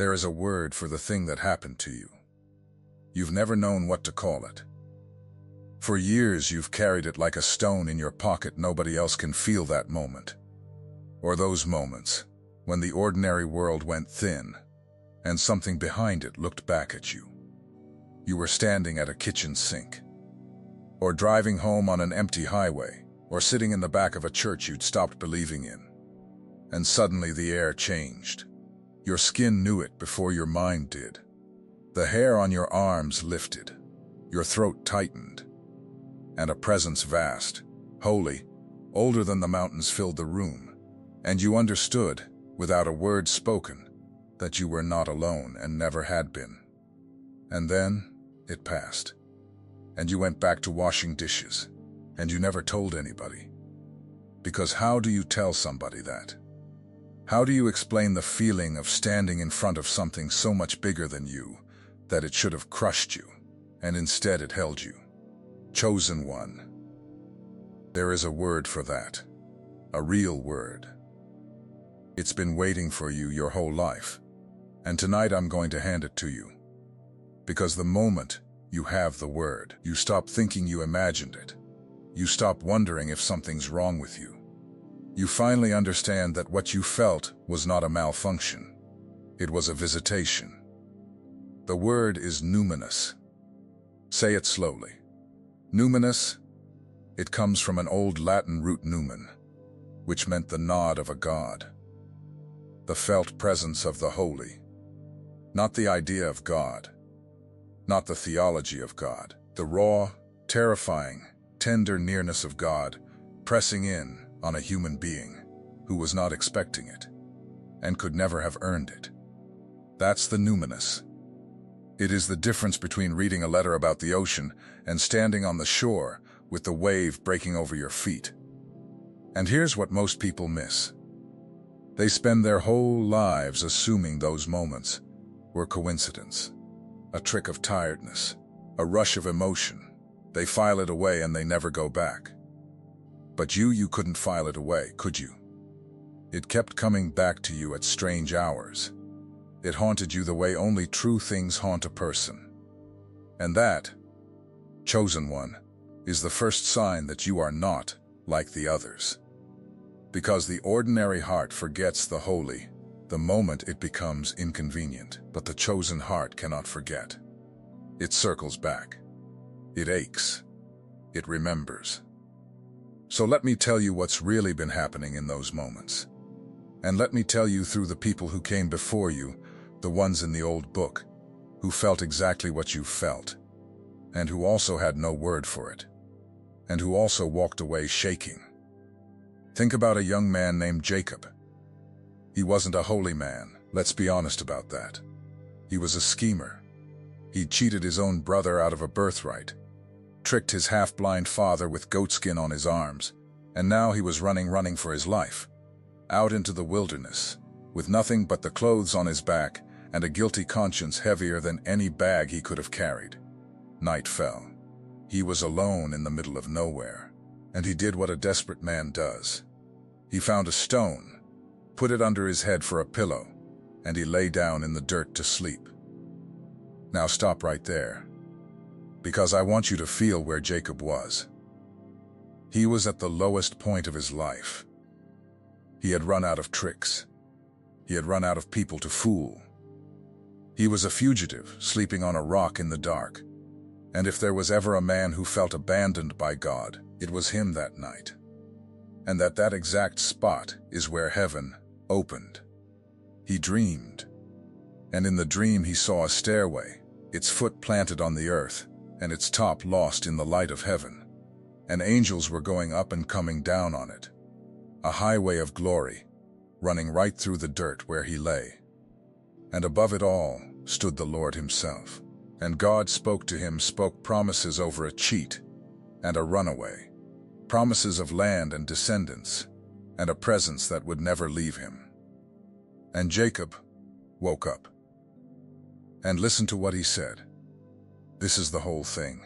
There is a word for the thing that happened to you. You've never known what to call it. For years you've carried it like a stone in your pocket. Nobody else can feel that moment. Or those moments when the ordinary world went thin and something behind it looked back at you. You were standing at a kitchen sink, or driving home on an empty highway, or sitting in the back of a church you'd stopped believing in. And suddenly the air changed. Your skin knew it before your mind did. The hair on your arms lifted, your throat tightened, and a presence vast, holy, older than the mountains filled the room, and you understood, without a word spoken, that you were not alone and never had been. And then it passed, and you went back to washing dishes, and you never told anybody. Because how do you tell somebody that? How do you explain the feeling of standing in front of something so much bigger than you that it should have crushed you, and instead it held you? Chosen one. There is a word for that, a real word. It's been waiting for you your whole life, and tonight I'm going to hand it to you. Because the moment you have the word, you stop thinking you imagined it. You stop wondering if something's wrong with you. You finally understand that what you felt was not a malfunction. It was a visitation. The word is numinous. Say it slowly. Numinous. It comes from an old Latin root numen, which meant the nod of a god. The felt presence of the holy. Not the idea of God. Not the theology of God. The raw, terrifying, tender nearness of God pressing in on a human being who was not expecting it and could never have earned it. That's the numinous. It is the difference between reading a letter about the ocean and standing on the shore with the wave breaking over your feet. And here's what most people miss. They spend their whole lives assuming those moments were coincidence, a trick of tiredness, a rush of emotion. They file it away and they never go back. But you couldn't file it away, could you? It kept coming back to you at strange hours. It haunted you the way only true things haunt a person. And that, chosen one, is the first sign that you are not like the others. Because the ordinary heart forgets the holy the moment it becomes inconvenient, but the chosen heart cannot forget. It circles back. It aches. It remembers. So let me tell you what's really been happening in those moments. And let me tell you through the people who came before you, the ones in the old book, who felt exactly what you felt, and who also had no word for it, and who also walked away shaking. Think about a young man named Jacob. He wasn't a holy man, let's be honest about that. He was a schemer. He cheated his own brother out of a birthright, tricked his half-blind father with goatskin on his arms, and now he was running for his life, out into the wilderness, with nothing but the clothes on his back and a guilty conscience heavier than any bag he could have carried. Night fell. He was alone in the middle of nowhere, and he did what a desperate man does. He found a stone, put it under his head for a pillow, and he lay down in the dirt to sleep. Now stop right there, because I want you to feel where Jacob was. He was at the lowest point of his life. He had run out of tricks. He had run out of people to fool. He was a fugitive, sleeping on a rock in the dark. And if there was ever a man who felt abandoned by God, it was him that night. And that exact spot is where heaven opened. He dreamed. And in the dream he saw a stairway, its foot planted on the earth, and its top lost in the light of heaven. And angels were going up and coming down on it. A highway of glory, running right through the dirt where he lay. And above it all stood the Lord himself. And God spoke to him, spoke promises over a cheat and a runaway, promises of land and descendants, and a presence that would never leave him. And Jacob woke up. And listen to what he said. This is the whole thing.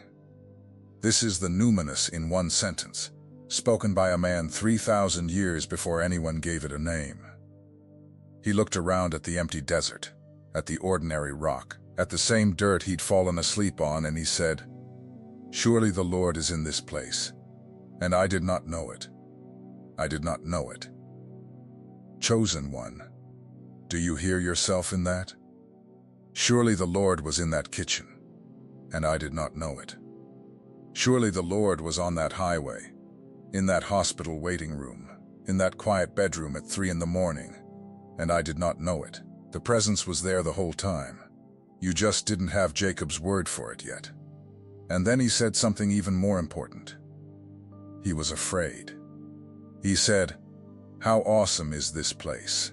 This is the numinous in one sentence, spoken by a man 3,000 years before anyone gave it a name. He looked around at the empty desert, at the ordinary rock, at the same dirt he'd fallen asleep on, and he said, "Surely the Lord is in this place, and I did not know it. I did not know it." Chosen one, do you hear yourself in that? Surely the Lord was in that kitchen, and I did not know it. Surely the Lord was on that highway, in that hospital waiting room, in that quiet bedroom at 3 in the morning, and I did not know it. The presence was there the whole time. You just didn't have Jacob's word for it yet. And then he said something even more important. He was afraid. He said, "How awesome is this place?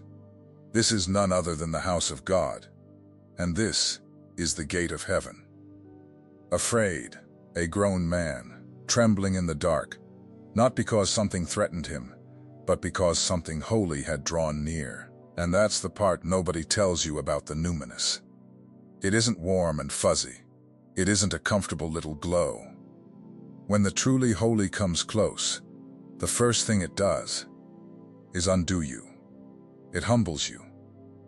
This is none other than the house of God, and this is the gate of heaven." Afraid, a grown man, trembling in the dark, not because something threatened him, but because something holy had drawn near. And that's the part nobody tells you about the numinous. It isn't warm and fuzzy. It isn't a comfortable little glow. When the truly holy comes close, the first thing it does is undo you. It humbles you.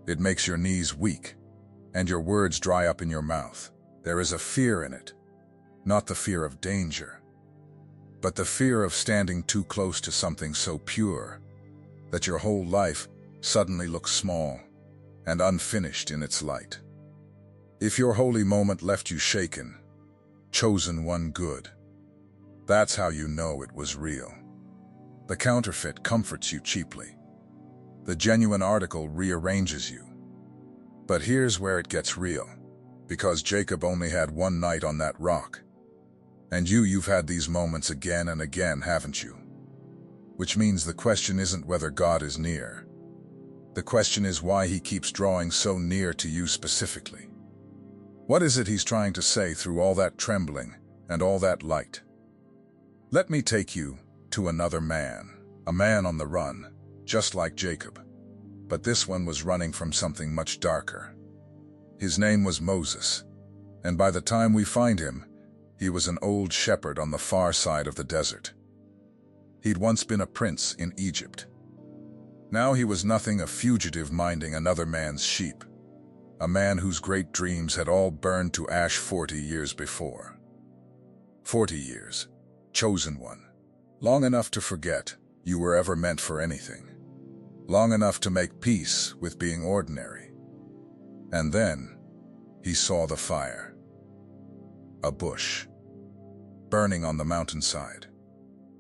It makes your knees weak, and your words dry up in your mouth. There is a fear in it, not the fear of danger, but the fear of standing too close to something so pure that your whole life suddenly looks small and unfinished in its light. If your holy moment left you shaken, chosen one good, that's how you know it was real. The counterfeit comforts you cheaply. The genuine article rearranges you. But here's where it gets real, because Jacob only had one night on that rock. And you've had these moments again and again, haven't you? Which means the question isn't whether God is near. The question is why he keeps drawing so near to you specifically. What is it he's trying to say through all that trembling and all that light? Let me take you to another man, a man on the run, just like Jacob. But this one was running from something much darker. His name was Moses, and by the time we find him, he was an old shepherd on the far side of the desert. He'd once been a prince in Egypt. Now he was nothing, a fugitive minding another man's sheep, a man whose great dreams had all burned to ash 40 years before. 40 years, chosen one, long enough to forget you were ever meant for anything, long enough to make peace with being ordinary. And then he saw the fire, a bush, burning on the mountainside.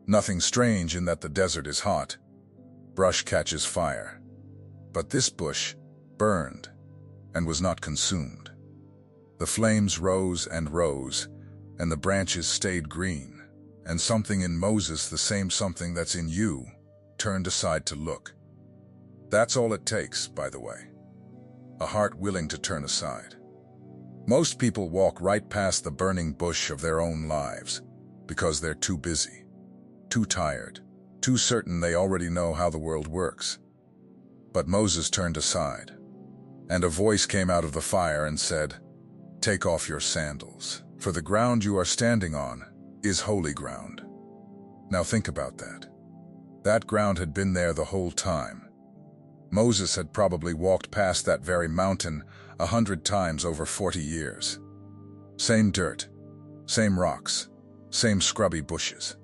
Nothing strange in that the desert is hot. Brush catches fire. But this bush burned and was not consumed. The flames rose and rose, and the branches stayed green, and something in Moses, the same something that's in you, turned aside to look. That's all it takes, by the way. A heart willing to turn aside. Most people walk right past the burning bush of their own lives because they're too busy, too tired, too certain they already know how the world works. But Moses turned aside, and a voice came out of the fire and said, "Take off your sandals, for the ground you are standing on is holy ground." Now think about that. That ground had been there the whole time. Moses had probably walked past that very mountain 100 times over 40 years. Same dirt, same rocks, same scrubby bushes.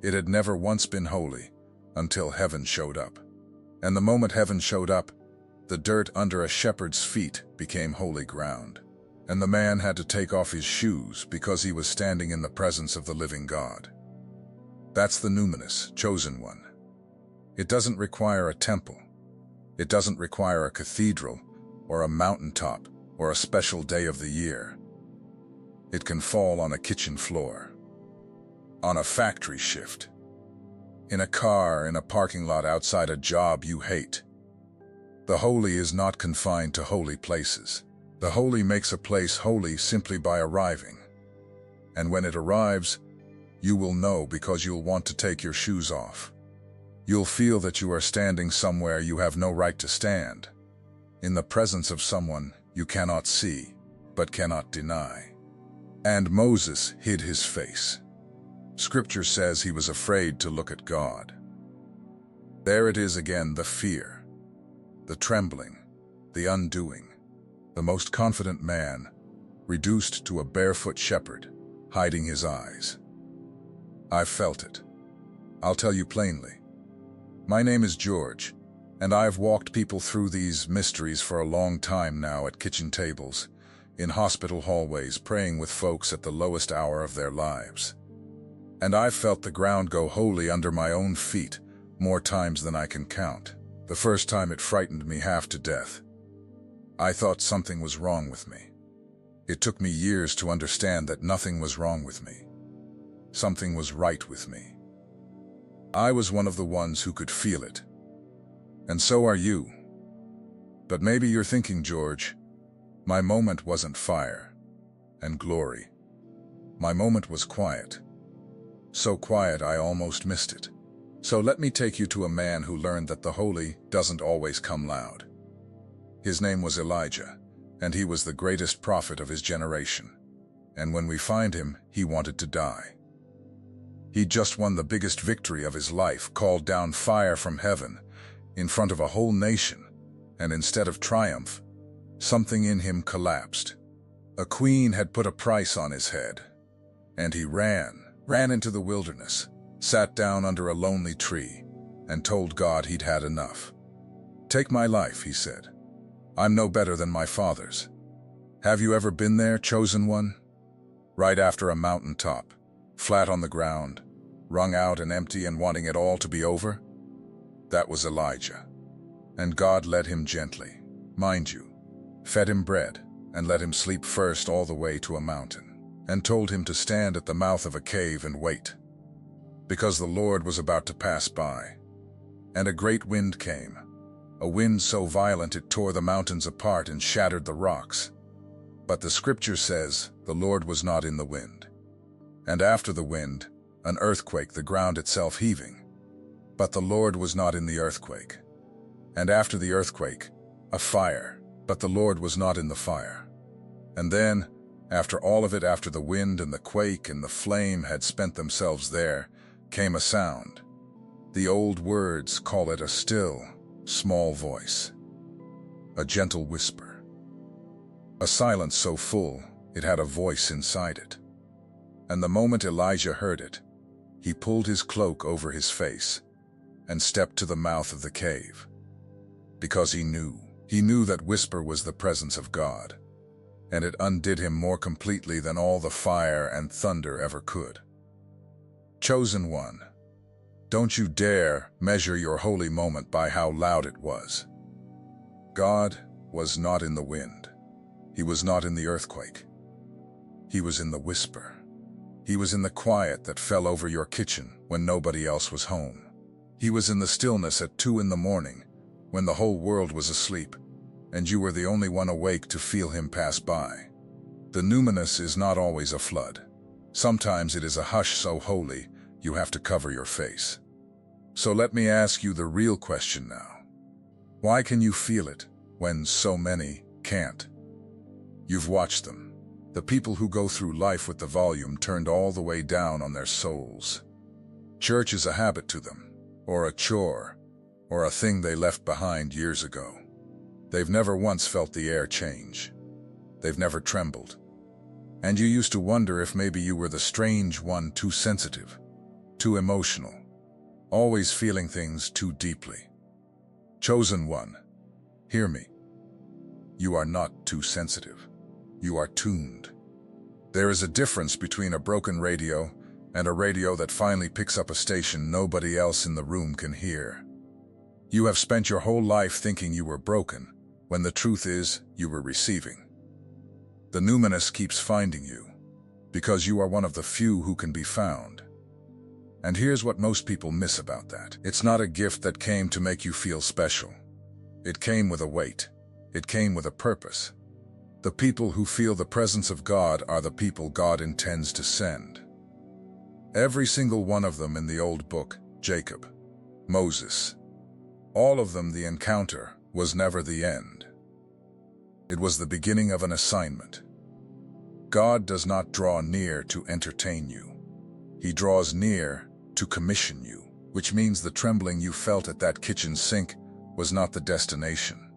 It had never once been holy until heaven showed up. And the moment heaven showed up, the dirt under a shepherd's feet became holy ground. And the man had to take off his shoes because he was standing in the presence of the living God. That's the numinous, chosen one. It doesn't require a temple. It doesn't require a cathedral or a mountaintop or a special day of the year. It can fall on a kitchen floor, on a factory shift, in a car, in a parking lot outside a job you hate. The holy is not confined to holy places. The holy makes a place holy simply by arriving. And when it arrives, you will know because you'll want to take your shoes off. You'll feel that you are standing somewhere you have no right to stand, in the presence of someone you cannot see, but cannot deny. And Moses hid his face. Scripture says he was afraid to look at God. There it is again, the fear, the trembling, the undoing. the most confident man, reduced to a barefoot shepherd, hiding his eyes. I've felt it. I'll tell you plainly. My name is George, and I've walked people through these mysteries for a long time now at kitchen tables, in hospital hallways, praying with folks at the lowest hour of their lives. And I've felt the ground go wholly under my own feet more times than I can count. The first time it frightened me half to death. I thought something was wrong with me. It took me years to understand that nothing was wrong with me. Something was right with me. I was one of the ones who could feel it. And so are you. But maybe you're thinking, George, my moment wasn't fire and glory. My moment was quiet. So quiet I almost missed it. So let me take you to a man who learned that the holy doesn't always come loud. His name was Elijah, and he was the greatest prophet of his generation. And when we find him, he wanted to die. He just won the biggest victory of his life, called down fire from heaven in front of a whole nation, and instead of triumph, something in him collapsed. A queen had put a price on his head, and he ran into the wilderness, sat down under a lonely tree, and told God he'd had enough. "Take my life," he said. "I'm no better than my fathers." Have you ever been there, chosen one? Right after a mountaintop, flat on the ground, wrung out and empty and wanting it all to be over? That was Elijah. And God led him gently, mind you, fed him bread, and let him sleep first all the way to a mountain, and told him to stand at the mouth of a cave and wait, because the Lord was about to pass by. And a great wind came, a wind so violent it tore the mountains apart and shattered the rocks. But the scripture says the Lord was not in the wind. And after the wind, an earthquake, the ground itself heaving. But the Lord was not in the earthquake. And after the earthquake, a fire, but the Lord was not in the fire. And then, after all of it, after the wind and the quake and the flame had spent themselves there, came a sound. The old words call it a still, small voice. A gentle whisper. A silence so full, it had a voice inside it. And the moment Elijah heard it, he pulled his cloak over his face and stepped to the mouth of the cave. Because he knew that whisper was the presence of God, and it undid him more completely than all the fire and thunder ever could. Chosen one, don't you dare measure your holy moment by how loud it was. God was not in the wind. He was not in the earthquake. He was in the whisper. He was in the quiet that fell over your kitchen when nobody else was home. He was in the stillness at 2 in the morning when the whole world was asleep and you were the only one awake to feel him pass by. The numinous is not always a flood. Sometimes it is a hush so holy you have to cover your face. So let me ask you the real question now. Why can you feel it when so many can't? You've watched them, the people who go through life with the volume turned all the way down on their souls. Church is a habit to them, or a chore, or a thing they left behind years ago. They've never once felt the air change. They've never trembled. And you used to wonder if maybe you were the strange one, too sensitive, too emotional, always feeling things too deeply. Chosen one, hear me. You are not too sensitive. You are tuned. There is a difference between a broken radio and a radio that finally picks up a station nobody else in the room can hear. You have spent your whole life thinking you were broken, when the truth is you were receiving. The numinous keeps finding you, because you are one of the few who can be found. And here's what most people miss about that. It's not a gift that came to make you feel special. It came with a weight. It came with a purpose. The people who feel the presence of God are the people God intends to send. Every single one of them in the old book, Jacob, Moses, all of them, the encounter was never the end. It was the beginning of an assignment. God does not draw near to entertain you. He draws near to commission you, which means the trembling you felt at that kitchen sink was not the destination.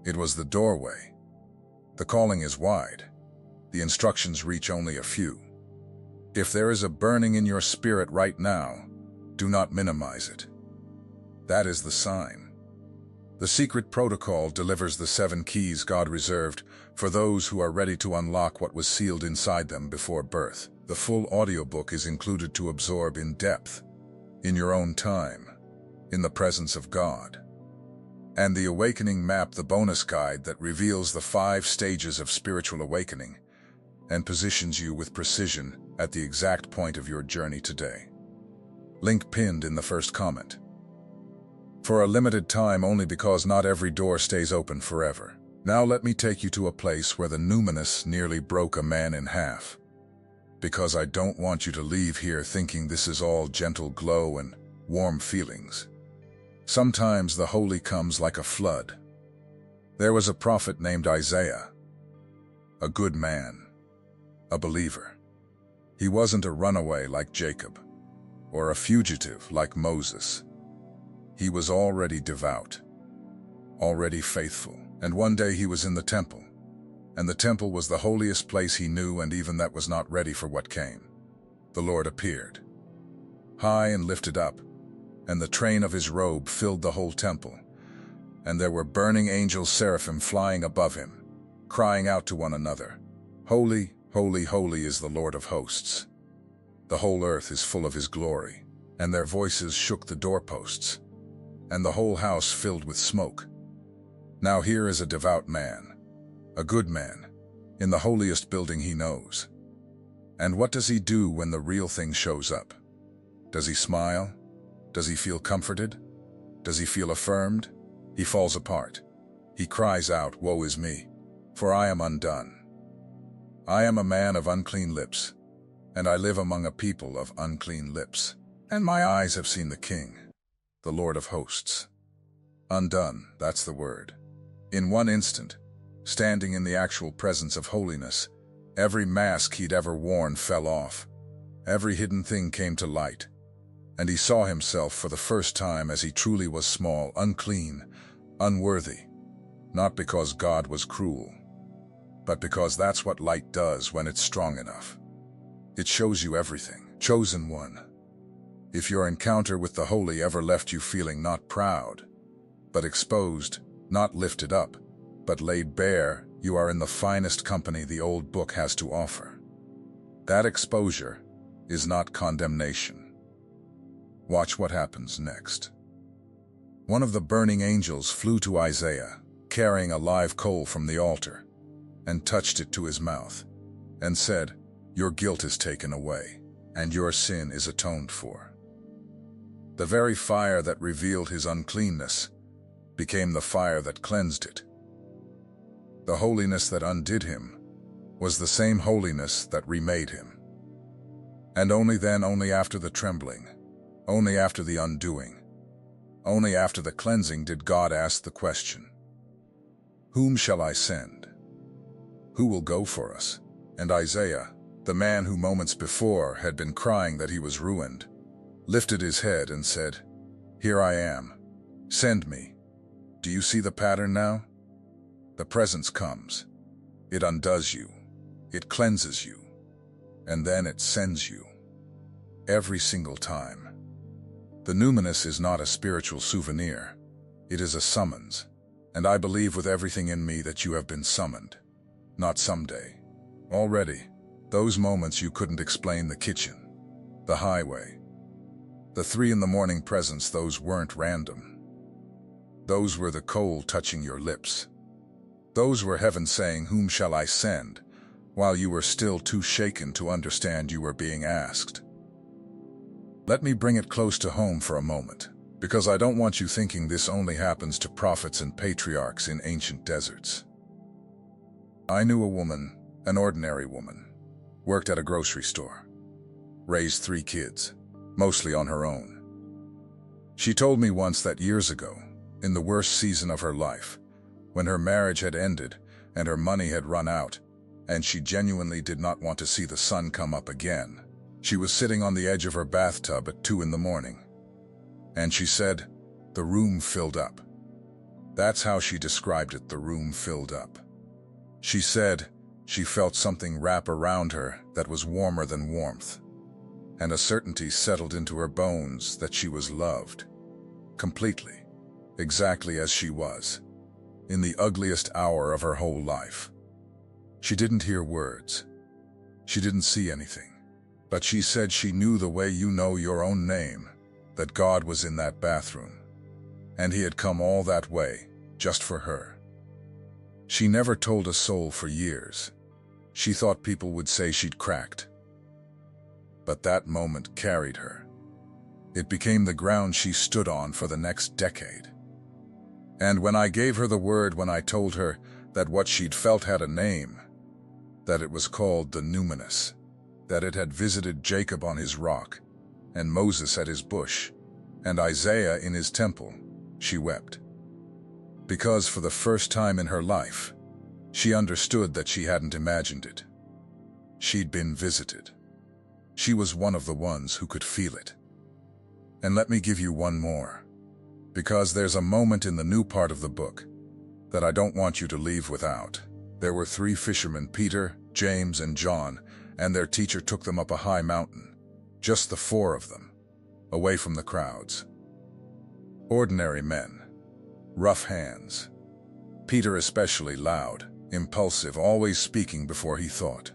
It was the doorway. The calling is wide. The instructions reach only a few. If there is a burning in your spirit right now, do not minimize it. That is the sign. The secret protocol delivers the 7 keys God reserved for those who are ready to unlock what was sealed inside them before birth. The full audiobook is included to absorb in depth, in your own time, in the presence of God. And the Awakening Map, the bonus guide that reveals the 5 stages of spiritual awakening and positions you with precision at the exact point of your journey today. Link pinned in the first comment. For a limited time only, because not every door stays open forever. Now let me take you to a place where the numinous nearly broke a man in half. Because I don't want you to leave here thinking this is all gentle glow and warm feelings. Sometimes the holy comes like a flood. There was a prophet named Isaiah, a good man, a believer. He wasn't a runaway like Jacob, or a fugitive like Moses. He was already devout, already faithful, and one day he was in the temple, and the temple was the holiest place he knew, and even that was not ready for what came. The Lord appeared, high and lifted up, and the train of his robe filled the whole temple, and there were burning angels, seraphim, flying above him, crying out to one another, "Holy, holy, holy is the Lord of hosts. The whole earth is full of his glory." And their voices shook the doorposts, and the whole house filled with smoke. Now here is a devout man, a good man, in the holiest building he knows. And what does he do when the real thing shows up? Does he smile? Does he feel comforted? Does he feel affirmed? He falls apart. He cries out, "Woe is me, for I am undone. I am a man of unclean lips, and I live among a people of unclean lips. And my eyes have seen the King, the Lord of hosts." Undone, that's the word. In one instant, standing in the actual presence of holiness, every mask he'd ever worn fell off. Every hidden thing came to light, and he saw himself for the first time as he truly was: small, unclean, unworthy. Not because God was cruel, but because that's what light does when it's strong enough. It shows you everything. Chosen one. If your encounter with the holy ever left you feeling not proud, but exposed, not lifted up, but laid bare, you are in the finest company the old book has to offer. That exposure is not condemnation. Watch what happens next. One of the burning angels flew to Isaiah, carrying a live coal from the altar, and touched it to his mouth, and said, "Your guilt is taken away, and your sin is atoned for." The very fire that revealed his uncleanness became the fire that cleansed it. The holiness that undid him was the same holiness that remade him. And only then, only after the trembling, only after the undoing, only after the cleansing did God ask the question, "Whom shall I send? Who will go for us?" And Isaiah, the man who moments before had been crying that he was ruined, lifted his head and said, "Here I am. Send me." Do you see the pattern now? The presence comes. It undoes you. It cleanses you. And then it sends you. Every single time. The numinous is not a spiritual souvenir. It is a summons. And I believe with everything in me that you have been summoned. Not someday. Already. Those moments you couldn't explain: the kitchen, the highway, the 3 in the morning presence, those weren't random. Those were the coal touching your lips. Those were heaven saying, "Whom shall I send?" while you were still too shaken to understand you were being asked. Let me bring it close to home for a moment, because I don't want you thinking this only happens to prophets and patriarchs in ancient deserts. I knew a woman, an ordinary woman, worked at a grocery store, raised 3 kids, mostly on her own. She told me once that years ago, in the worst season of her life, when her marriage had ended and her money had run out, and she genuinely did not want to see the sun come up again, she was sitting on the edge of her bathtub at 2 in the morning. And she said, the room filled up. That's how she described it: the room filled up. She said she felt something wrap around her that was warmer than warmth, and a certainty settled into her bones that she was loved, completely, exactly as she was, in the ugliest hour of her whole life. She didn't hear words. She didn't see anything. But she said she knew the way you know your own name, that God was in that bathroom, and he had come all that way just for her. She never told a soul for years. She thought people would say she'd cracked. But that moment carried her. It became the ground she stood on for the next decade. And when I gave her the word, when I told her that what she'd felt had a name, that it was called the numinous, that it had visited Jacob on his rock, and Moses at his bush, and Isaiah in his temple, she wept. Because for the first time in her life, she understood that she hadn't imagined it. She'd been visited. She was one of the ones who could feel it. And let me give you one more, because there's a moment in the new part of the book that I don't want you to leave without. There were 3 fishermen, Peter, James, and John, and their teacher took them up a high mountain, just the 4 of them, away from the crowds. Ordinary men, rough hands. Peter especially loud, impulsive, always speaking before he thought.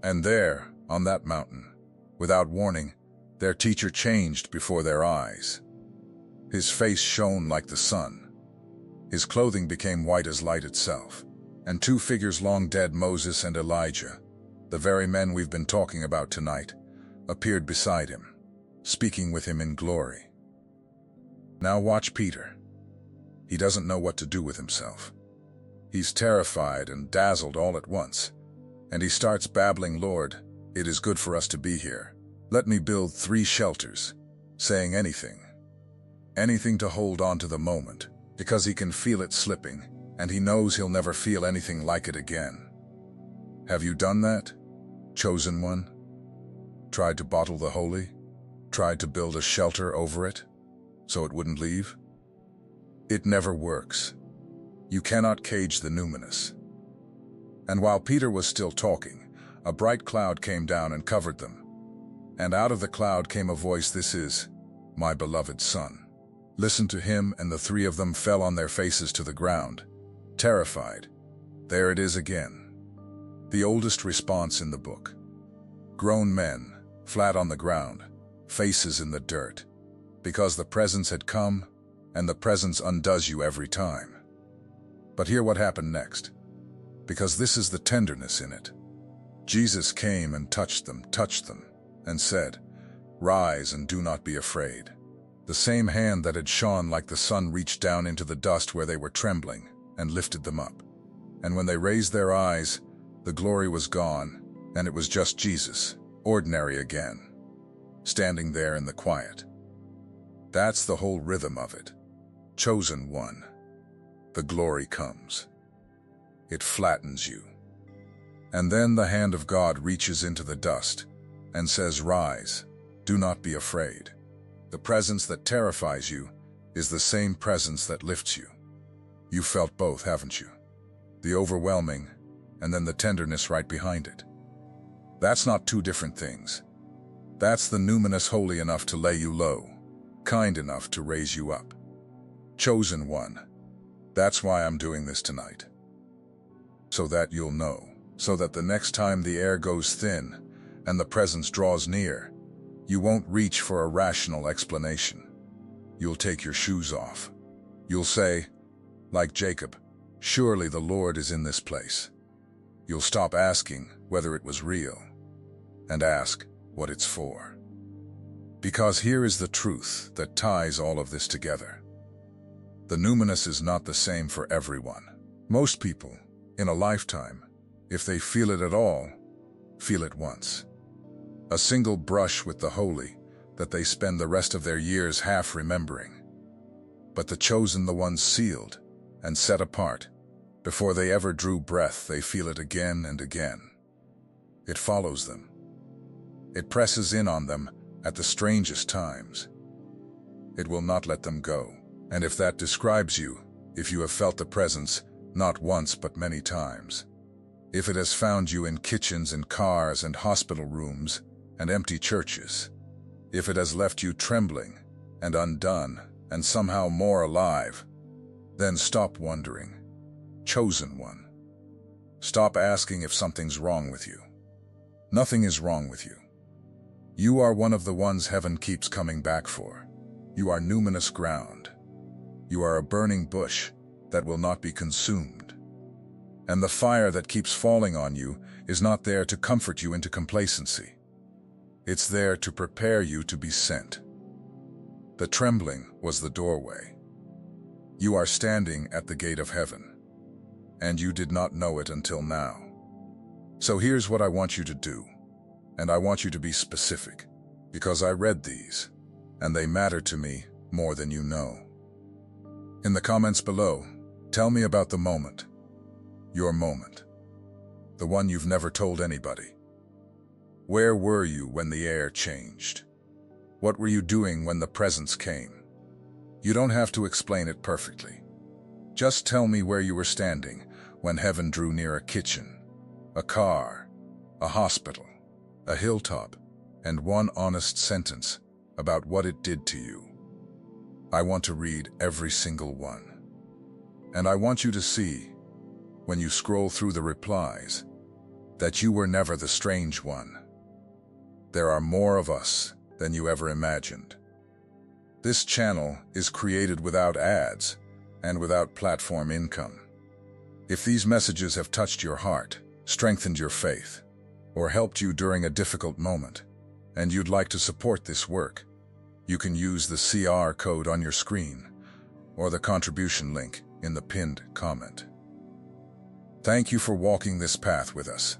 And there, on that mountain, without warning, their teacher changed before their eyes. His face shone like the sun. His clothing became white as light itself. And 2 figures long dead, Moses and Elijah, the very men we've been talking about tonight, appeared beside him, speaking with him in glory. Now watch Peter. He doesn't know what to do with himself. He's terrified and dazzled all at once, and he starts babbling, "Lord, it is good for us to be here. Let me build 3 shelters," saying anything to hold on to the moment, because he can feel it slipping, and he knows he'll never feel anything like it again. Have you done that, chosen one? Tried to bottle the holy? Tried to build a shelter over it, so it wouldn't leave? It never works. You cannot cage the numinous. And while Peter was still talking, a bright cloud came down and covered them. And out of the cloud came a voice, "This is my beloved Son. Listen to him." And the 3 of them fell on their faces to the ground, terrified. There it is again. The oldest response in the book. Grown men, flat on the ground, faces in the dirt, because the presence had come, and the presence undoes you every time. But hear what happened next, because this is the tenderness in it. Jesus came and touched them, and said, "Rise and do not be afraid." The same hand that had shone like the sun reached down into the dust where they were trembling and lifted them up. And when they raised their eyes, the glory was gone, and it was just Jesus, ordinary again, standing there in the quiet. That's the whole rhythm of it. Chosen one. The glory comes. It flattens you. And then the hand of God reaches into the dust and says, "Rise, do not be afraid." The presence that terrifies you is the same presence that lifts you. You felt both, haven't you? The overwhelming, and then the tenderness right behind it. That's not 2 different things. That's the numinous, holy enough to lay you low, kind enough to raise you up. Chosen one. That's why I'm doing this tonight. So that you'll know, so that the next time the air goes thin and the presence draws near, you won't reach for a rational explanation. You'll take your shoes off. You'll say, like Jacob, "Surely the Lord is in this place." You'll stop asking whether it was real and ask what it's for. Because here is the truth that ties all of this together. The numinous is not the same for everyone. Most people, in a lifetime, if they feel it at all, feel it once. A single brush with the holy that they spend the rest of their years half remembering. But the chosen, the ones sealed and set apart, before they ever drew breath, they feel it again and again. It follows them. It presses in on them at the strangest times. It will not let them go. And if that describes you, if you have felt the presence, not once but many times. If it has found you in kitchens and cars and hospital rooms and empty churches, if it has left you trembling and undone and somehow more alive, then stop wondering. Chosen one. Stop asking if something's wrong with you. Nothing is wrong with you. You are one of the ones heaven keeps coming back for. You are numinous ground. You are a burning bush that will not be consumed. And the fire that keeps falling on you is not there to comfort you into complacency. It's there to prepare you to be sent. The trembling was the doorway. You are standing at the gate of heaven, and you did not know it until now. So here's what I want you to do, and I want you to be specific, because I read these, and they matter to me more than you know. In the comments below, tell me about the moment. Your moment. The one you've never told anybody. Where were you when the air changed? What were you doing when the presence came? You don't have to explain it perfectly. Just tell me where you were standing when heaven drew near a kitchen, a car, a hospital, a hilltop, and one honest sentence about what it did to you. I want to read every single one. And I want you to see, when you scroll through the replies, that you were never the strange one. There are more of us than you ever imagined. This channel is created without ads and without platform income. If these messages have touched your heart, strengthened your faith, or helped you during a difficult moment, and you'd like to support this work, you can use the CR code on your screen or the contribution link in the pinned comment. Thank you for walking this path with us.